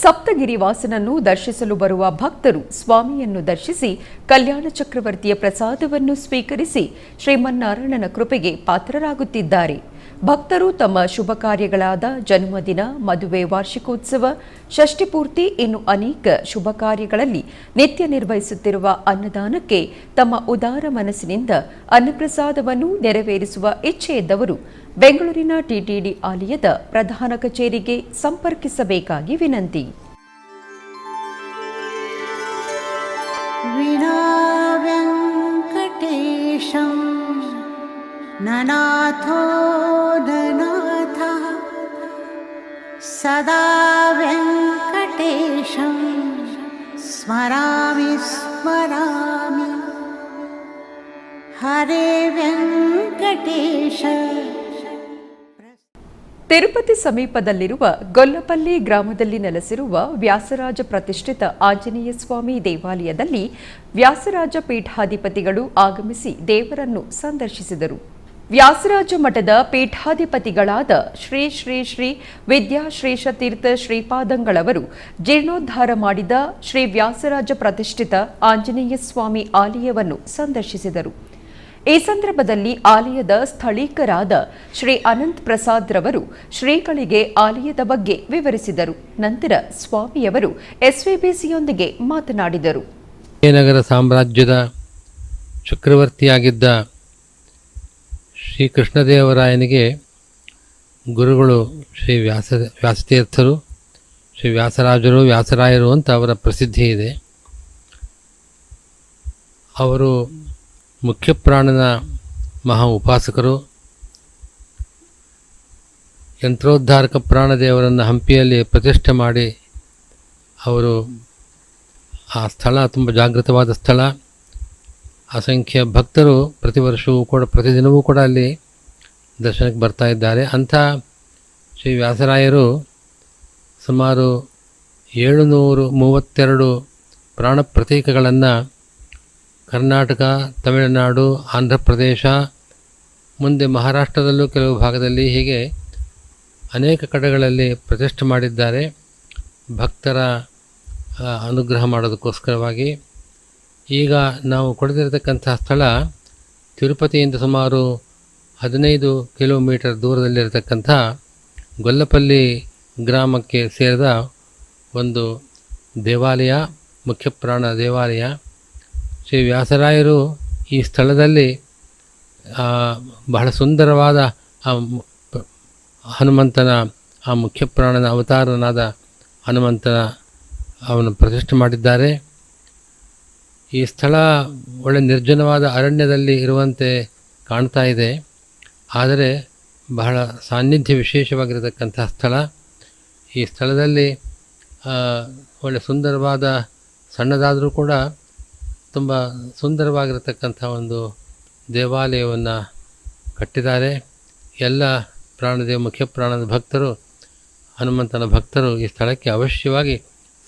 ಸಪ್ತಗಿರಿ ವಾಸನನ್ನು ದರ್ಶಿಸಲು ಬರುವ ಭಕ್ತರು ಸ್ವಾಮಿಯನ್ನು ದರ್ಶಿಸಿ ಕಲ್ಯಾಣ ಚಕ್ರವರ್ತಿಯ ಪ್ರಸಾದವನ್ನು ಸ್ವೀಕರಿಸಿ ಶ್ರೀಮನ್ನಾರಾಯಣನ ಕೃಪೆಗೆ ಪಾತ್ರರಾಗುತ್ತಿದ್ದಾರೆ. ಭಕ್ತರು ತಮ್ಮ ಶುಭ ಕಾರ್ಯಗಳಾದ ಜನ್ಮದಿನ, ಮದುವೆ, ವಾರ್ಷಿಕೋತ್ಸವ, ಷಷ್ಠಿಪೂರ್ತಿ ಇನ್ನು ಅನೇಕ ಶುಭ ಕಾರ್ಯಗಳಲ್ಲಿ ನಿತ್ಯ ನಿರ್ವಹಿಸುತ್ತಿರುವ ಅನ್ನದಾನಕ್ಕೆ ತಮ್ಮ ಉದಾರ ಮನಸ್ಸಿನಿಂದ ಅನ್ನಪ್ರಸಾದವನ್ನು ನೆರವೇರಿಸುವ ಇಚ್ಛೆಯಿದ್ದವರು ಬೆಂಗಳೂರಿನ ಟಿಟಿಡಿ ಆಲಯದ ಪ್ರಧಾನ ಕಚೇರಿಗೆ ಸಂಪರ್ಕಿಸಬೇಕಾಗಿ ವಿನಂತಿ. ನನಾಥೋ ನನಾಥ ಸದಾ ವೆಂಕಟೇಶಂ ಸ್ಮರಾಮಿ ಸ್ಮರಾಮಿ ಹರೇ ವೆಂಕಟೇಶ. ತಿರುಪತಿ ಸಮೀಪದಲ್ಲಿರುವ ಗೊಲ್ಲಪಲ್ಲಿ ಗ್ರಾಮದಲ್ಲಿ ನೆಲೆಸಿರುವ ವ್ಯಾಸರಾಜ ಪ್ರತಿಷ್ಠಿತ ಆಂಜನೇಯ ಸ್ವಾಮಿ ದೇವಾಲಯದಲ್ಲಿ ವ್ಯಾಸರಾಜ ಪೀಠಾಧಿಪತಿಗಳು ಆಗಮಿಸಿ ದೇವರನ್ನು ಸಂದರ್ಶಿಸಿದರು. ವ್ಯಾಸರಾಜ ಮಠದ ಪೀಠಾಧಿಪತಿಗಳಾದ ಶ್ರೀ ಶ್ರೀ ಶ್ರೀ ವಿದ್ಯಾಶ್ರೀಷ ತೀರ್ಥ ಶ್ರೀಪಾದಂಗಳವರು ಜೀರ್ಣೋದ್ಧಾರ ಮಾಡಿದ ಶ್ರೀ ವ್ಯಾಸರಾಜ ಪ್ರತಿಷ್ಠಿತ ಆಂಜನೇಯ ಸ್ವಾಮಿ ಆಲಯವನ್ನು ಸಂದರ್ಶಿಸಿದರು. ಈ ಸಂದರ್ಭದಲ್ಲಿ ಆಲಯದ ಸ್ಥಳೀಕರಾದ ಶ್ರೀ ಅನಂತ್ ಪ್ರಸಾದ್ ರವರು ಶ್ರೀಗಳಿಗೆ ಆಲಯದ ಬಗ್ಗೆ ವಿವರಿಸಿದರು. ನಂತರ ಸ್ವಾಮಿಯವರು ಎಸ್ವಿಬಿಸಿಯೊಂದಿಗೆ ಮಾತನಾಡಿದರು. ವಿಜಯನಗರ ಸಾಮ್ರಾಜ್ಯದ ಚಕ್ರವರ್ತಿಯಾಗಿದ್ದ ಶ್ರೀ ಕೃಷ್ಣದೇವರಾಯನಿಗೆ ಗುರುಗಳು ಶ್ರೀ ವ್ಯಾಸತೀರ್ಥರು, ಶ್ರೀ ವ್ಯಾಸರಾಜರು, ವ್ಯಾಸರಾಯರು ಅಂತ ಅವರ ಪ್ರಸಿದ್ಧಿ ಇದೆ. ಅವರು ಮುಖ್ಯಪ್ರಾಣನ ಮಹಾ ಉಪಾಸಕರು. ಯಂತ್ರೋದ್ಧಾರಕ ಪ್ರಾಣದೇವರನ್ನು ಹಂಪಿಯಲ್ಲಿ ಪ್ರತಿಷ್ಠೆ ಮಾಡಿ ಅವರು ಆ ಸ್ಥಳ ತುಂಬ ಜಾಗೃತವಾದ ಸ್ಥಳ. ಅಸಂಖ್ಯ ಭಕ್ತರು ಪ್ರತಿ ವರ್ಷವೂ ಕೂಡ ಪ್ರತಿದಿನವೂ ಕೂಡ ಅಲ್ಲಿ ದರ್ಶನಕ್ಕೆ ಬರ್ತಾ ಇದ್ದಾರೆ. ಅಂಥ ಶ್ರೀ ವ್ಯಾಸರಾಯರು ಸುಮಾರು 732 ಪ್ರಾಣ ಪ್ರತೀಕಗಳನ್ನು ಕರ್ನಾಟಕ, ತಮಿಳುನಾಡು, ಆಂಧ್ರ ಪ್ರದೇಶ, ಮುಂದೆ ಮಹಾರಾಷ್ಟ್ರದಲ್ಲೂ ಕೆಲವು ಭಾಗದಲ್ಲಿ ಹೀಗೆ ಅನೇಕ ಕಡೆಗಳಲ್ಲಿ ಪ್ರತಿಷ್ಠೆ ಮಾಡಿದ್ದಾರೆ ಭಕ್ತರ ಅನುಗ್ರಹ ಮಾಡೋದಕ್ಕೋಸ್ಕರವಾಗಿ. ಈಗ ನಾವು ಕೊಡದಿರತಕ್ಕಂಥ ಸ್ಥಳ ತಿರುಪತಿಯಿಂದ ಸುಮಾರು 15 ಕಿಲೋಮೀಟರ್ ದೂರದಲ್ಲಿರತಕ್ಕಂಥ ಗೊಲ್ಲಪಲ್ಲಿ ಗ್ರಾಮಕ್ಕೆ ಸೇರಿದ ಒಂದು ದೇವಾಲಯ, ಮುಖ್ಯಪ್ರಾಣ ದೇವಾಲಯ. ಶ್ರೀ ವ್ಯಾಸರಾಯರು ಈ ಸ್ಥಳದಲ್ಲಿ ಬಹಳ ಸುಂದರವಾದ ಹನುಮಂತನ ಆ ಮುಖ್ಯಪ್ರಾಣನ ಅವತಾರನಾದ ಹನುಮಂತನ ಅವನು ಪ್ರತಿಷ್ಠೆ ಮಾಡಿದ್ದಾರೆ. ಈ ಸ್ಥಳ ಒಳ್ಳೆ ನಿರ್ಜನವಾದ ಅರಣ್ಯದಲ್ಲಿ ಇರುವಂತೆ ಕಾಣ್ತಾ ಇದೆ, ಆದರೆ ಬಹಳ ಸಾನ್ನಿಧ್ಯ ವಿಶೇಷವಾಗಿರತಕ್ಕಂಥ ಸ್ಥಳ. ಈ ಸ್ಥಳದಲ್ಲಿ ಒಳ್ಳೆ ಸುಂದರವಾದ, ಸಣ್ಣದಾದರೂ ಕೂಡ ತುಂಬ ಸುಂದರವಾಗಿರತಕ್ಕಂಥ ಒಂದು ದೇವಾಲಯವನ್ನು ಕಟ್ಟಿದ್ದಾರೆ. ಎಲ್ಲ ಮುಖ್ಯಪ್ರಾಣದ ಭಕ್ತರು, ಹನುಮಂತನ ಭಕ್ತರು ಈ ಸ್ಥಳಕ್ಕೆ ಅವಶ್ಯವಾಗಿ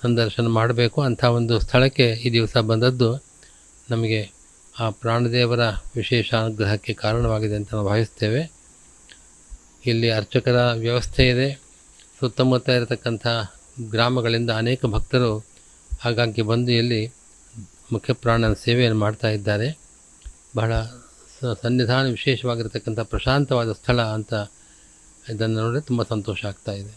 ಸಂದರ್ಶನ ಮಾಡಬೇಕು. ಅಂಥ ಒಂದು ಸ್ಥಳಕ್ಕೆ ಈ ದಿವಸ ಬಂದದ್ದು ನಮಗೆ ಆ ಪ್ರಾಣದೇವರ ವಿಶೇಷ ಅನುಗ್ರಹಕ್ಕೆ ಕಾರಣವಾಗಿದೆ ಅಂತ ನಾವು ಭಾವಿಸ್ತೇವೆ. ಇಲ್ಲಿ ಅರ್ಚಕರ ವ್ಯವಸ್ಥೆ ಇದೆ. ಸುತ್ತಮುತ್ತ ಇರತಕ್ಕಂಥ ಗ್ರಾಮಗಳಿಂದ ಅನೇಕ ಭಕ್ತರು ಹಾಗಾಗಿ ಬಂದು ಇಲ್ಲಿ ಮುಖ್ಯಪ್ರಾಣನ ಸೇವೆಯನ್ನು ಮಾಡ್ತಾ ಇದ್ದಾರೆ. ಬಹಳ ಸನ್ನಿಧಾನ ವಿಶೇಷವಾಗಿರತಕ್ಕಂಥ ಪ್ರಶಾಂತವಾದ ಸ್ಥಳ ಅಂತ ಇದನ್ನು ನೋಡಿ ತುಂಬ ಸಂತೋಷ ಆಗ್ತಾ ಇದೆ.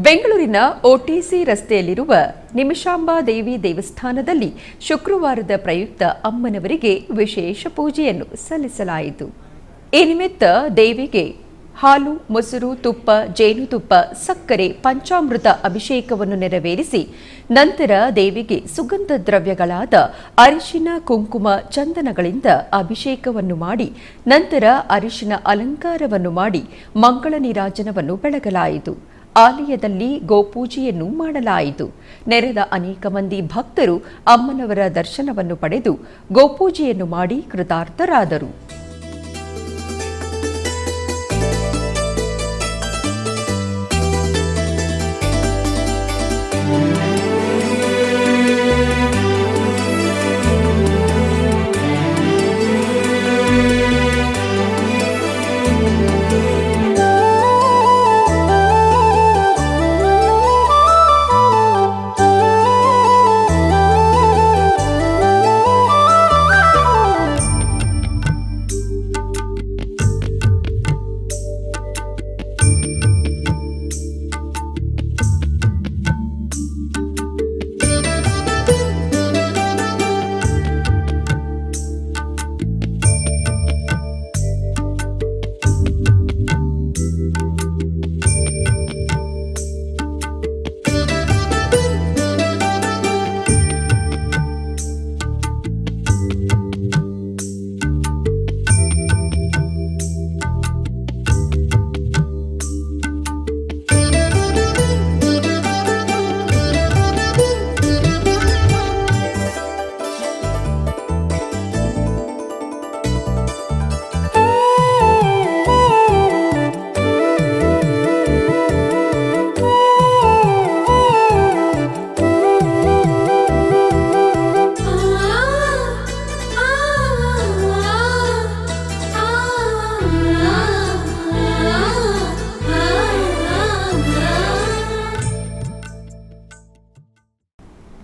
ಬೆಂಗಳೂರಿನ OTC ರಸ್ತೆಯಲ್ಲಿರುವ ನಿಮಿಷಾಂಬಾ ದೇವಿ ದೇವಸ್ಥಾನದಲ್ಲಿ ಶುಕ್ರವಾರದ ಪ್ರಯುಕ್ತ ಅಮ್ಮನವರಿಗೆ ವಿಶೇಷ ಪೂಜೆಯನ್ನು ಸಲ್ಲಿಸಲಾಯಿತು. ಈ ನಿಮಿತ್ತ ದೇವಿಗೆ ಹಾಲು, ಮೊಸರು, ತುಪ್ಪ, ಜೇನುತುಪ್ಪ, ಸಕ್ಕರೆ, ಪಂಚಾಮೃತ ಅಭಿಷೇಕವನ್ನು ನೆರವೇರಿಸಿ ನಂತರ ದೇವಿಗೆ ಸುಗಂಧ ದ್ರವ್ಯಗಳಾದ ಅರಿಶಿನ, ಕುಂಕುಮ, ಚಂದನಗಳಿಂದ ಅಭಿಷೇಕವನ್ನು ಮಾಡಿ ನಂತರ ಅರಿಶಿನ ಅಲಂಕಾರವನ್ನು ಮಾಡಿ ಮಂಗಳ ನೀರಾಜನವನ್ನು ಬೆಳಗಲಾಯಿತು. ಆಲಯದಲ್ಲಿ ಗೋಪೂಜೆಯನ್ನು ಮಾಡಲಾಯಿತು. ನೆರೆದ ಅನೇಕ ಮಂದಿ ಭಕ್ತರು ಅಮ್ಮನವರ ದರ್ಶನವನ್ನು ಪಡೆದು ಗೋಪೂಜೆಯನ್ನು ಮಾಡಿ ಕೃತಾರ್ಥರಾದರು.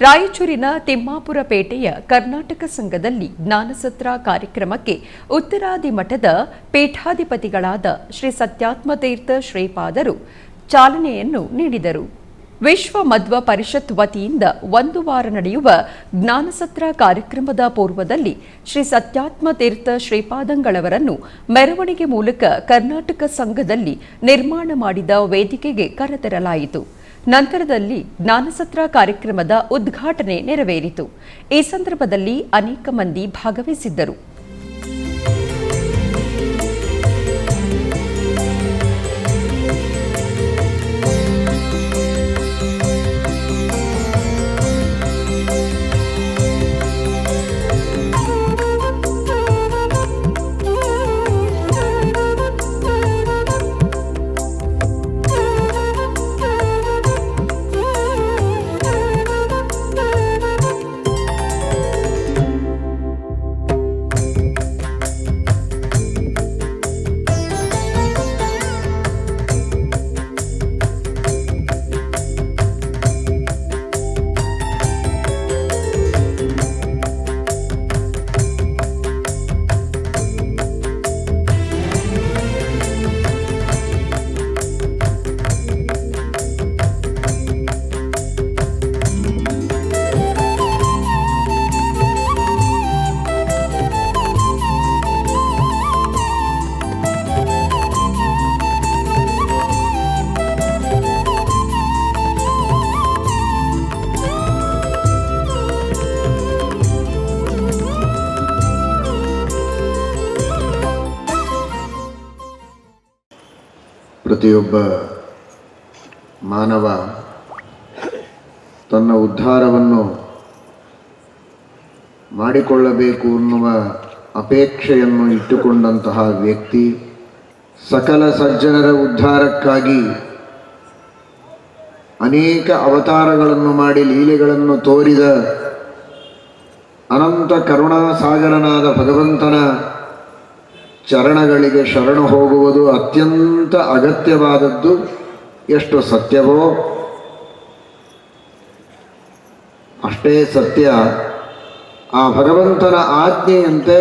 ರಾಯಚೂರಿನ ತಿಮ್ಮಾಪುರ ಪೇಟೆಯ ಕರ್ನಾಟಕ ಸಂಘದಲ್ಲಿ ಜ್ಞಾನಸತ್ರ ಕಾರ್ಯಕ್ರಮಕ್ಕೆ ಉತ್ತರಾದಿ ಮಠದ ಪೀಠಾಧಿಪತಿಗಳಾದ ಶ್ರೀ ಸತ್ಯಾತ್ಮತೀರ್ಥ ಶ್ರೀಪಾದರು ಚಾಲನೆಯನ್ನು ನೀಡಿದರು. ವಿಶ್ವ ಮಧ್ವ ಪರಿಷತ್ ವತಿಯಿಂದ 1 ವಾರ ನಡೆಯುವ ಜ್ಞಾನಸತ್ರ ಕಾರ್ಯಕ್ರಮದ ಪೂರ್ವದಲ್ಲಿ ಶ್ರೀ ಸತ್ಯಾತ್ಮತೀರ್ಥ ಶ್ರೀಪಾದಂಗಳವರನ್ನು ಮೆರವಣಿಗೆ ಮೂಲಕ ಕರ್ನಾಟಕ ಸಂಘದಲ್ಲಿ ನಿರ್ಮಾಣ ಮಾಡಿದ ವೇದಿಕೆಗೆ ಕರೆತರಲಾಯಿತು. ನಂತರದಲ್ಲಿ ಜ್ಞಾನಸತ್ರ ಕಾರ್ಯಕ್ರಮದ ಉದ್ಘಾಟನೆ ನೆರವೇರಿತು. ಈ ಸಂದರ್ಭದಲ್ಲಿ ಅನೇಕ ಮಂದಿ ಭಾಗವಹಿಸಿದ್ದರು. ಪ್ರತಿಯೊಬ್ಬ ಮಾನವ ತನ್ನ ಉದ್ಧಾರವನ್ನು ಮಾಡಿಕೊಳ್ಳಬೇಕು ಎನ್ನುವ ಅಪೇಕ್ಷೆಯನ್ನು ಇಟ್ಟುಕೊಂಡಂತಹ ವ್ಯಕ್ತಿ ಸಕಲ ಸಜ್ಜನರ ಉದ್ಧಾರಕ್ಕಾಗಿ ಅನೇಕ ಅವತಾರಗಳನ್ನು ಮಾಡಿ ಲೀಲೆಗಳನ್ನು ತೋರಿದ ಅನಂತ ಕರುಣಾಸಾಗರನಾದ ಭಗವಂತನ ಚರಣಗಳಿಗೆ ಶರಣು ಹೋಗುವುದು ಅತ್ಯಂತ ಅಗತ್ಯವಾದದ್ದು. ಎಷ್ಟು ಸತ್ಯವೋ ಅಷ್ಟೇ ಸತ್ಯ ಆ ಭಗವಂತನ ಆಜ್ಞೆಯಂತೆ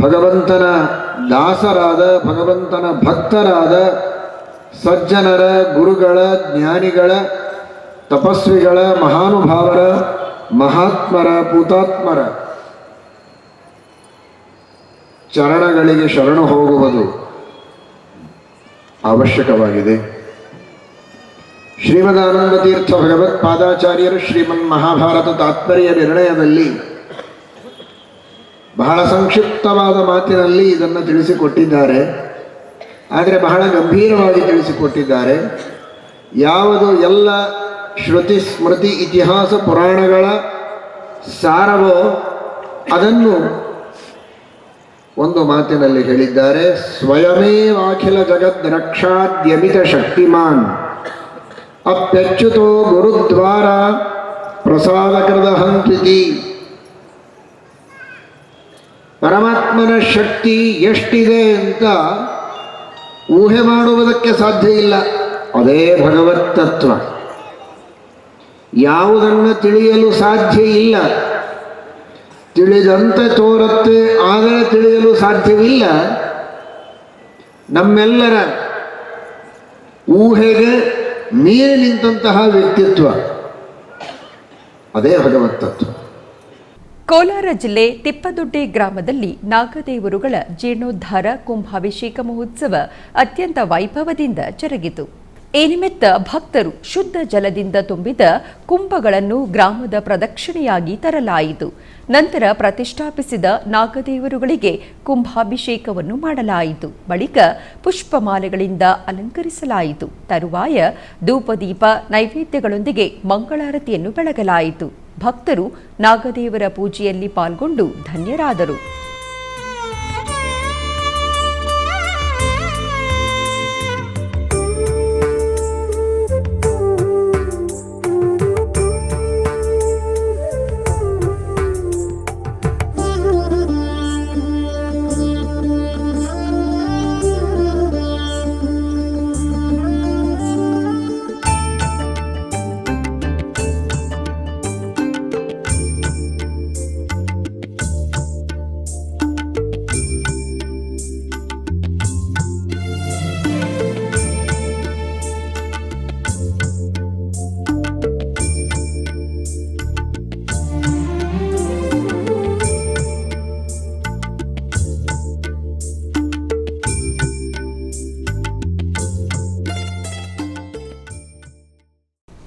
ಭಗವಂತನ ದಾಸರಾದ ಭಗವಂತನ ಭಕ್ತರಾದ ಸಜ್ಜನರ ಗುರುಗಳ ಜ್ಞಾನಿಗಳ ತಪಸ್ವಿಗಳ ಮಹಾನುಭಾವರ ಮಹಾತ್ಮರ ಪೂತಾತ್ಮರ ಚರಣಗಳಿಗೆ ಶರಣು ಹೋಗುವುದು ಅವಶ್ಯಕವಾಗಿದೆ. ಶ್ರೀಮದಾನಂದ ತೀರ್ಥ ಭಗವತ್ಪಾದಾಚಾರ್ಯರು ಶ್ರೀಮನ್ ಮಹಾಭಾರತ ತಾತ್ಪರ್ಯ ನಿರ್ಣಯದಲ್ಲಿ ಬಹಳ ಸಂಕ್ಷಿಪ್ತವಾದ ಮಾತಿನಲ್ಲಿ ಇದನ್ನು ತಿಳಿಸಿಕೊಟ್ಟಿದ್ದಾರೆ. ಆದರೆ ಬಹಳ ಗಂಭೀರವಾಗಿ ತಿಳಿಸಿಕೊಟ್ಟಿದ್ದಾರೆ. ಯಾವುದು ಎಲ್ಲ ಶ್ರುತಿ ಸ್ಮೃತಿ ಇತಿಹಾಸ ಪುರಾಣಗಳ ಸಾರವೋ ಅದನ್ನು ಒಂದು ಮಾತಿನಲ್ಲಿ ಹೇಳಿದ್ದಾರೆ. ಸ್ವಯಮೇವಾಖಿಲ ಜಗದ್ ರಕ್ಷಾದ್ಯಮಿತ ಶಕ್ತಿಮಾನ್ ಅಪ್ಯಚ್ಯುತೋ ಗುರುದ್ವಾರ ಪ್ರಸಾದಕೃತ ಹಂತ್ವಿತಿ. ಪರಮಾತ್ಮನ ಶಕ್ತಿ ಎಷ್ಟಿದೆ ಅಂತ ಊಹೆ ಮಾಡುವುದಕ್ಕೆ ಸಾಧ್ಯ ಇಲ್ಲ. ಅದೇ ಭಗವತ್ ತತ್ವ. ಯಾವುದನ್ನು ತಿಳಿಯಲು ಸಾಧ್ಯ ಇಲ್ಲ, ತಿಳಿದಂತೆ ತೋರುತ್ತೆ, ಆದರೆ ತಿಳಿಯಲು ಸಾಧ್ಯವಿಲ್ಲ. ನಮ್ಮೆಲ್ಲರ ಊಹೆಗೆ ಮೀರಿ ನಿಂತಹ ವ್ಯಕ್ತಿತ್ವ ಅದೇ ಭಗವತ್ ತತ್ವ. ಕೋಲಾರ ಜಿಲ್ಲೆ ತಿಪ್ಪದೊಡ್ಡಿ ಗ್ರಾಮದಲ್ಲಿ ನಾಗದೇವರುಗಳ ಜೀರ್ಣೋದ್ಧಾರ ಕುಂಭಾಭಿಷೇಕ ಮಹೋತ್ಸವ ಅತ್ಯಂತ ವೈಭವದಿಂದ ಜರುಗಿತು. ಈ ನಿಮಿತ್ತ ಭಕ್ತರು ಶುದ್ಧ ಜಲದಿಂದ ತುಂಬಿದ ಕುಂಭಗಳನ್ನು ಗ್ರಾಮದ ಪ್ರದಕ್ಷಿಣೆಯಾಗಿ ತರಲಾಯಿತು. ನಂತರ ಪ್ರತಿಷ್ಠಾಪಿಸಿದ ನಾಗದೇವರುಗಳಿಗೆ ಕುಂಭಾಭಿಷೇಕವನ್ನು ಮಾಡಲಾಯಿತು. ಬಳಿಕ ಪುಷ್ಪಮಾಲೆಗಳಿಂದ ಅಲಂಕರಿಸಲಾಯಿತು. ತರುವಾಯ ಧೂಪದೀಪ ನೈವೇದ್ಯಗಳೊಂದಿಗೆ ಮಂಗಳಾರತಿಯನ್ನು ಬೆಳಗಲಾಯಿತು. ಭಕ್ತರು ನಾಗದೇವರ ಪೂಜೆಯಲ್ಲಿ ಪಾಲ್ಗೊಂಡು ಧನ್ಯರಾದರು.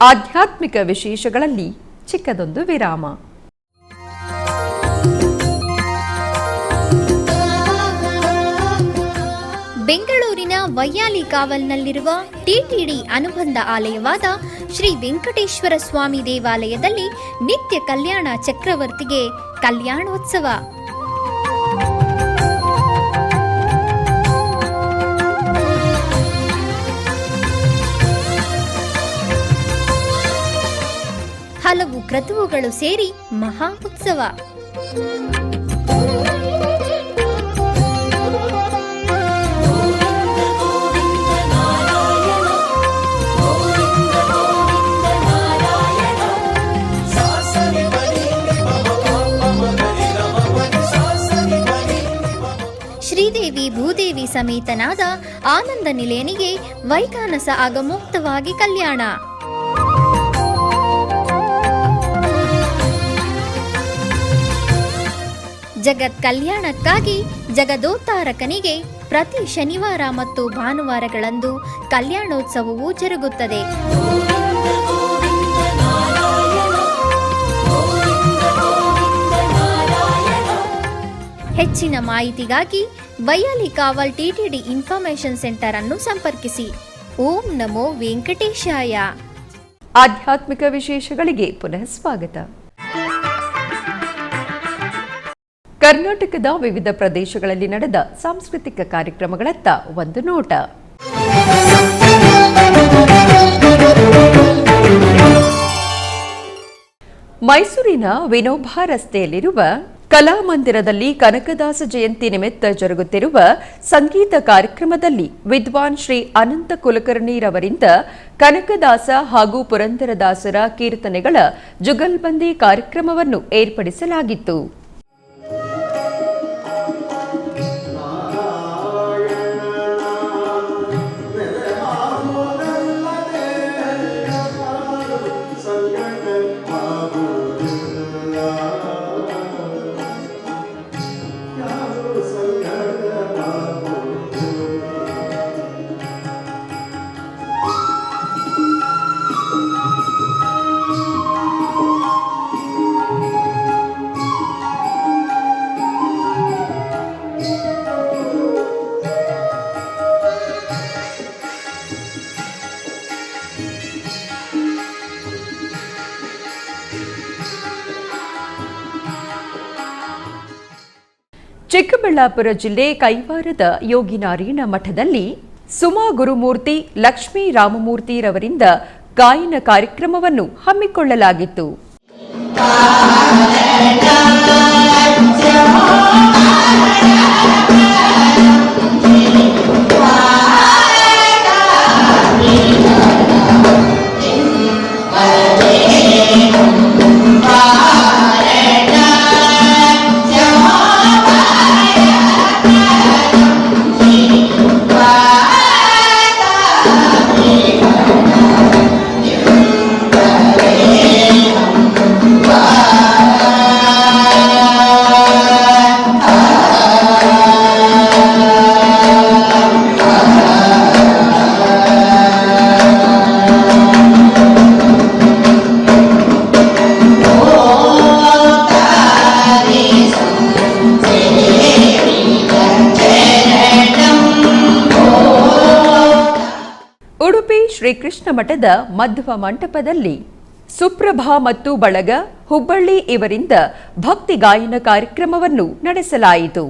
ಆಧ್ಯಾತ್ಮಿಕ ವಿಶೇಷಗಳಲ್ಲಿ ಚಿಕ್ಕದೊಂದು ವಿರಾಮ. ಬೆಂಗಳೂರಿನ ವೈಯಾಲಿ ಕಾವಲ್ನಲ್ಲಿರುವ ಟಿಟಿಡಿ ಅನುಬಂಧ ಆಲಯವಾದ ಶ್ರೀ ವೆಂಕಟೇಶ್ವರ ಸ್ವಾಮಿ ದೇವಾಲಯದಲ್ಲಿ ನಿತ್ಯ ಕಲ್ಯಾಣ ಚಕ್ರವರ್ತಿಗೆ ಕಲ್ಯಾಣೋತ್ಸವ. ಹಲವು ಕ್ರತುವುಗಳು ಸೇರಿ ಮಹಾ ಉತ್ಸವ. ಶ್ರೀದೇವಿ ಭೂದೇವಿ ಸಮೇತನಾದ ಆನಂದ ನಿಲಯನಿಗೆ ವೈಖಾನಸ ಆಗಮೋಕ್ತವಾಗಿ ಕಲ್ಯಾಣ. ಜಗತ್ ಕಲ್ಯಾಣಕ್ಕಾಗಿ ಜಗದೋತ್ತಾರಕನಿಗೆ ಪ್ರತಿ ಶನಿವಾರ ಮತ್ತು ಭಾನುವಾರಗಳಂದು ಕಲ್ಯಾಣೋತ್ಸವವು ಜರುಗುತ್ತದೆ. ಹೆಚ್ಚಿನ ಮಾಹಿತಿಗಾಗಿ ವೈಯಾಲಿ ಕಾವಲ್ ಟಿಟಿಡಿ ಇನ್ಫಾರ್ಮೇಶನ್ ಸೆಂಟರ್ ಅನ್ನು ಸಂಪರ್ಕಿಸಿ. ಓಂ ನಮೋ ವೆಂಕಟೇಶಾಯ. ಆಧ್ಯಾತ್ಮಿಕ ವಿಶೇಷಗಳಿಗೆ ಪುನಃ ಸ್ವಾಗತ. ಕರ್ನಾಟಕದ ವಿವಿಧ ಪ್ರದೇಶಗಳಲ್ಲಿ ನಡೆದ ಸಾಂಸ್ಕೃತಿಕ ಕಾರ್ಯಕ್ರಮಗಳತ್ತ ಒಂದು ನೋಟ. ಮೈಸೂರಿನ ವಿನೋಬಾ ರಸ್ತೆಯಲ್ಲಿರುವ ಕಲಾಮಂದಿರದಲ್ಲಿ ಕನಕದಾಸ ಜಯಂತಿ ನಿಮಿತ್ತ ಜರುಗುತ್ತಿರುವ ಸಂಗೀತ ಕಾರ್ಯಕ್ರಮದಲ್ಲಿ ವಿದ್ವಾನ್ ಶ್ರೀ ಅನಂತ ಕುಲಕರ್ಣಿರವರಿಂದ ಕನಕದಾಸ ಹಾಗೂ ಪುರಂದರದಾಸರ ಕೀರ್ತನೆಗಳ ಜುಗಲ್ಬಂದಿ ಕಾರ್ಯಕ್ರಮವನ್ನು ಏರ್ಪಡಿಸಲಾಗಿತ್ತು. ಚಿಕ್ಕಬಳ್ಳಾಪುರ ಜಿಲ್ಲೆ ಕೈವಾರದ ಯೋಗಿನಾರಾಯಣ ಮಠದಲ್ಲಿ ಸುಮಾ ಗುರುಮೂರ್ತಿ ಲಕ್ಷ್ಮೀ ರಾಮಮೂರ್ತಿರವರಿಂದ ಗಾಯನ ಕಾರ್ಯಕ್ರಮವನ್ನು ಹಮ್ಮಿಕೊಳ್ಳಲಾಗಿತ್ತು. ಶ್ರೀಕೃಷ್ಣ ಮಠದ ಮಧ್ವ ಮಂಟಪದಲ್ಲಿ ಸುಪ್ರಭಾ ಮತ್ತು ಬಳಗ ಹುಬ್ಬಳ್ಳಿ ಇವರಿಂದ ಭಕ್ತಿ ಗಾಯನ ಕಾರ್ಯಕ್ರಮವನ್ನು ನಡೆಸಲಾಯಿತು.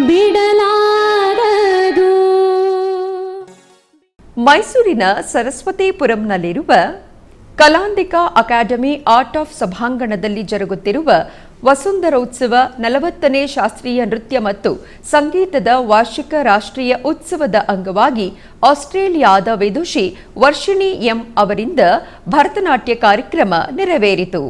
ಬಿಡಲಾಗದು ಮೈಸೂರಿನ ಸರಸ್ವತಿಪುರಂನಲ್ಲಿರುವ ಕಲಾಂದಿಕಾ ಅಕಾಡೆಮಿ ಆರ್ಟ್ ಆಫ್ ಸಭಾಂಗಣದಲ್ಲಿ ಜರುಗುತ್ತಿರುವ ವಸುಂಧರೋತ್ಸವ 40ನೇ ಶಾಸ್ತ್ರೀಯ ನೃತ್ಯ ಮತ್ತು ಸಂಗೀತದ ವಾರ್ಷಿಕ ರಾಷ್ಟ್ರೀಯ ಉತ್ಸವದ ಅಂಗವಾಗಿ ಆಸ್ಟ್ರೇಲಿಯಾದ ವಿದುಷಿ ವರ್ಷಿಣಿ ಎಂ ಅವರಿಂದ ಭರತನಾಟ್ಯ ಕಾರ್ಯಕ್ರಮ ನೆರವೇರಿತು.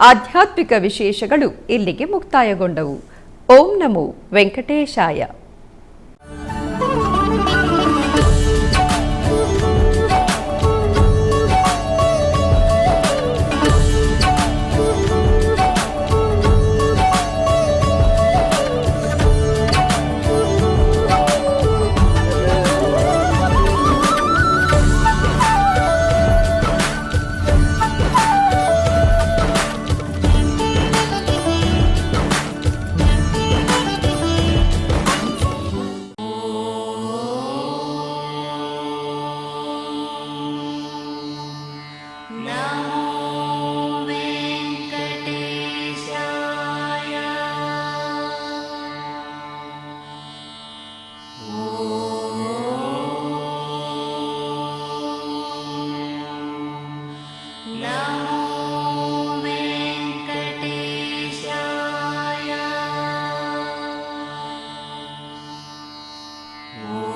ಆಧ್ಯಾತ್ಮಿಕ ವಿಶೇಷಗಳು ಇಲ್ಲಿಗೆ ಮುಕ್ತಾಯಗೊಂಡವು. ಓಂ ನಮೋ ವೆಂಕಟೇಶಾಯ. Oh